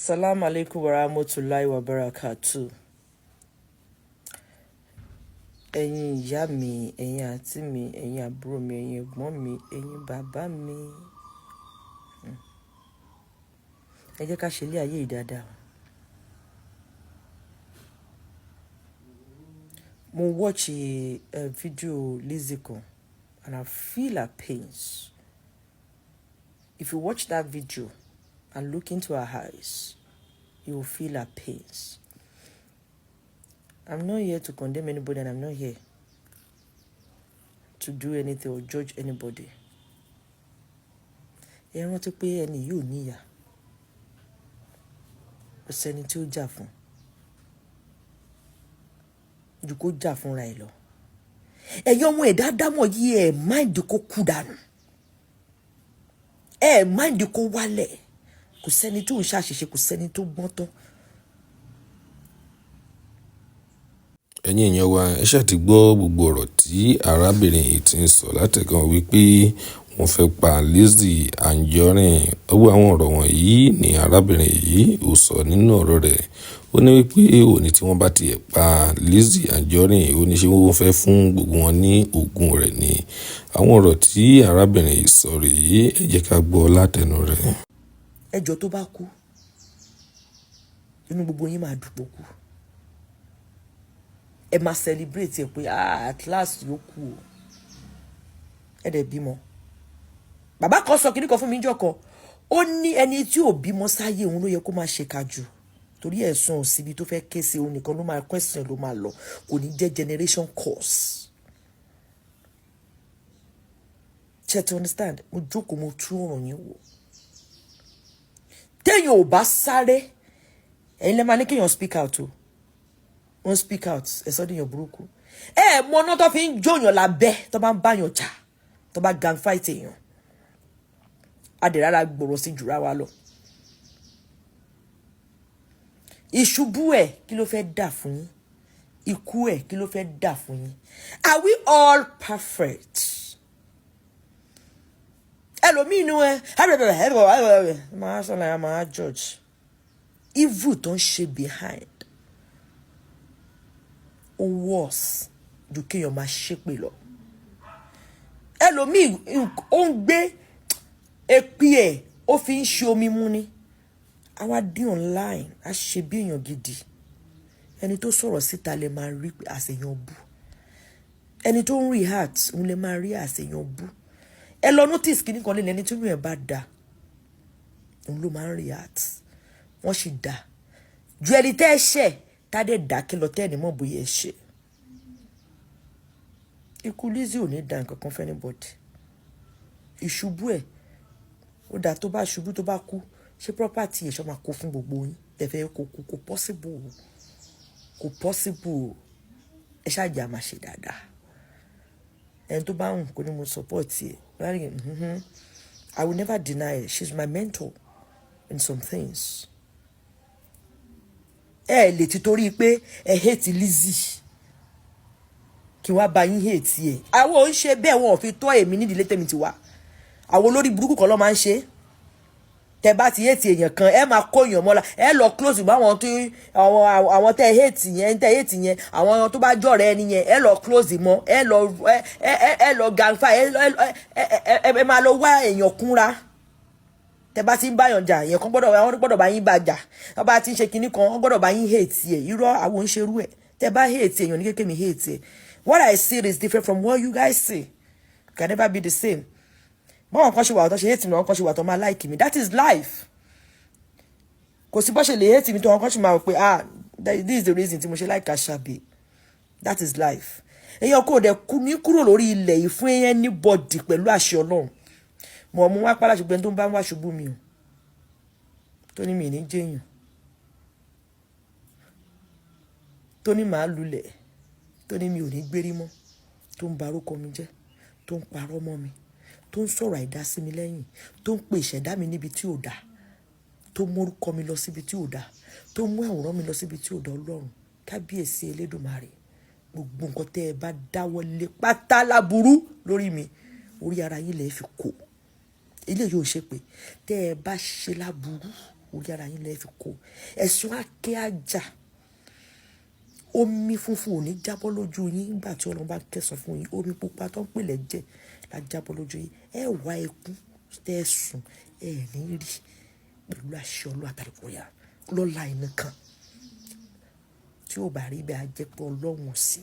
Assalamu alaikum wa rahmatullahi wa barakatuh. Ẹ̀yin ìyá mi, ẹ̀yin àǹtí mi, ẹ̀yin àbúrò mi, ẹ̀yin ẹ̀gbọ́n mi, ẹ̀yin bàbá mi. Ẹ jẹ́ ká ṣe ilé ayé dáadáa. Mo watch a video Lizzy kan and I feel her pains. If you watch that video and look into her eyes, you will feel her pains. I'm not here to condemn anybody, and I'm not here to do anything or judge anybody. Ẹ rántí pé ẹni yóò níyà. Kò sẹ́ni tí ó jà fún. Ju kó jà fúnra ẹ̀ lọ. Ẹ̀yin ọmọ ẹ̀dá dámọ̀ yìí ẹ̀ mind kó kú dànù. Ẹ̀ mind kó wálẹ̀. Kò sẹ́ni tó ń ṣàṣìṣe, kò sẹ́ni tó gbọ́n tán. Ẹ̀yin èèyàn wa, ẹ ṣáà ti gbọ́ gbogbo ọ̀rọ̀ tí arábìnrin yìí ti ń sọ látẹ̀kàn wípé wọ́n fẹ́ pa Lizzy Anjorin. Gbogbo àwọn ọ̀rọ̀ wọ̀nyí ni arábìnrin yìí ó sọ nínú ọ̀rọ̀ rẹ̀. Ó ní wípé òní tí wọ́n bá tiẹ̀ pa Lizzy Anjorin, ó ní ṣé wọ́n fẹ́ fún gbogbo wọn ní ogún rẹ̀ ni. Àwọn ọ̀rọ̀ tí arábìnrin yìí sọ rèé, ẹ jẹ́ ká gbọ́ látẹnu rẹ̀. Ẹjọ́ tó bá kú, inú gbogbo yín máa dùn kú. Ẹ máa celebrate ẹ pé at last yóò kú o. Ẹ dẹ̀ bímọ. Bàbá kan sọ kíní kan fún mi níjọ́ kan. Ó ní ẹni tí ò bímọ sáyé òun ló yẹ kó máa ṣèkà jù. Torí ẹ̀sùn òsibí tó fẹ́ ké sí òun nìkan ló máa question ló máa lọ. Kò ní jẹ́ generation curse. Ṣé to understand? Mo jókòó mo tú ọ̀rọ̀ yín wò. Téèyàn ò bá sáré, ẹ̀yin lè máa ní kéèyàn speak out o. Wọ́n speak out, ẹ sọ díyàn burúkú. Mọ ọ̀nà tó fi ń jóyàn lábẹ́ tó bá ń báyàn jà, tó bá gang fight èèyàn. Adẹ̀rára gbòòrò sí jùra wa lọ. Ìṣubú ẹ̀ kí ló fẹ́ dà fún yín? Ikú ẹ̀ kí ló fẹ́ dà fún yín? Are we all perfect? Ẹlòmíì inú máa sọ láyà máa judge. Evil tó ń ṣe behind. Ó worse ju kéèyàn máa ṣépè lọ. Ẹlòmíì ó ń gbé èpì ẹ̀ ó fi ń ṣe omi mú ni. Àwa dé online a ṣe bí èèyàn gidi. Ẹni tó sọ̀rọ̀ síta lè máa rí àṣeyàn bú. Ẹni tó ń react òun lè máa rí àṣeyàn bú. Ẹ lọ notice kíní kan lẹ́nu ẹni tí inú ẹ̀ bá da òun ló máa ń react. Wọ́n sì dá ju ẹni tẹ́ ẹ ṣẹ̀ tádé dákẹ́ lọ tẹ́ ẹni mọ̀ bóyá ẹ ṣe. Ikú Lizzy ò ní dá nǹkan kan fẹ́ anybody. Ìṣubú ẹ̀ ó dà tó bá ṣubú tó bá kú ṣé property ẹ̀ ṣọ́ máa kó fún gbogbo yín tẹ̀fẹ́ kó kú kò possible kò possible. Ẹ ṣáàjà máa ṣe dáadáa. Ẹni tó bá ń kó ní mo support ẹ̀. I will never deny it. She's my mentor in some things. Lè ti torí pé ẹ hate Lizzy kí wá bá yín hate ẹ. Àwọn ò ń ṣe bẹ́ẹ̀, wọn ò fi tọ́ èmi nídìílé tèmi ti wá. Àwọn olórí burúkú kan ló máa ń ṣe. Tẹ́ bá ti hate èèyàn kan, ẹ máa kó èèyàn mọ́ra. Ẹ lọ close mọ́ àwọn tẹ́ hate yẹn, àwọn tó bá jọ̀rẹ́ ẹni yẹn, ẹ lọ close mọ́. Ẹ lọ gangfa, ẹ máa lọ wá èèyàn kúnra. Tẹ́ bá ti ń báyàn jà, èèyàn kan gbọ́dọ̀ bá yín bá jà. Tọ́ bá ti ń ṣe kinní kan, wọ́n gbọ́dọ̀ bá yín hate ẹ̀. Irọ́ àwọn ń ṣerú ẹ̀. Tẹ́ bá hate èèyàn ní kékeré mi hate ẹ̀. What I see is different from what you guys see. It can never be the same. Báwọn kan ṣe wà tó ṣe hate mi, àwọn kan ṣe wà tó máa like mi. That is life. Kò sí bó ṣe lè hate mi tó àwọn kan ṣe máa wò pé this is the reason tí mo ṣe like Asabi. That is life. Èèyàn kò dẹ̀ kú ní kúrò lórí ilẹ̀ yìí fún anybody pẹ̀lú àṣẹ Ọlọ́run. Mo wá pàlà ṣùgbọ́n tó ń bá wá ṣubú mi o. Tó ní mi ní jẹ́yàn. Tó ní màá lulẹ̀. Tó ní mi ò ní gbérí mọ́. Tó ń barúkọ mi jẹ́. Tó ń parọ́ mọ́ mi. Tó ń sọ̀rọ̀ àìdá sí mi lẹ́yìn. Tó ń pè ìṣẹ̀dá mi níbi tí ò dá. Tó mú orúkọ mi lọ síbi tí ò dá. Tó mú àwòrán mi lọ síbi tí ò dá. Ọlọ́run kábíyèsí Elédùmarè. Gbogbo nǹkan tẹ́ ẹ bá dáwọ́ lé pátá láburú lórí mi. Orí ara yín lè fi kó. Ilé yóò ṣe pé tẹ́ ẹ bá ṣe láburú orí ara yín lẹ́ fi kó. Ẹ̀sùn àké àjà omi funfun ò ní jábọ́ lójú yín nígbà tí Ọlọ́run bá kẹsàn fún yín. Omi pupa tó ń pè lẹ́jẹ̀ la jábọ́ lójú yín. Ẹ wá ẹkún tẹ́ sùn ẹ ní rí pẹ̀lú àṣẹ Ọlọ́run àtàlùkọ́yà lọ́la ẹnìkan tí ó bá rí bẹ́ẹ̀ á jẹ́ pé Ọlọ́run sí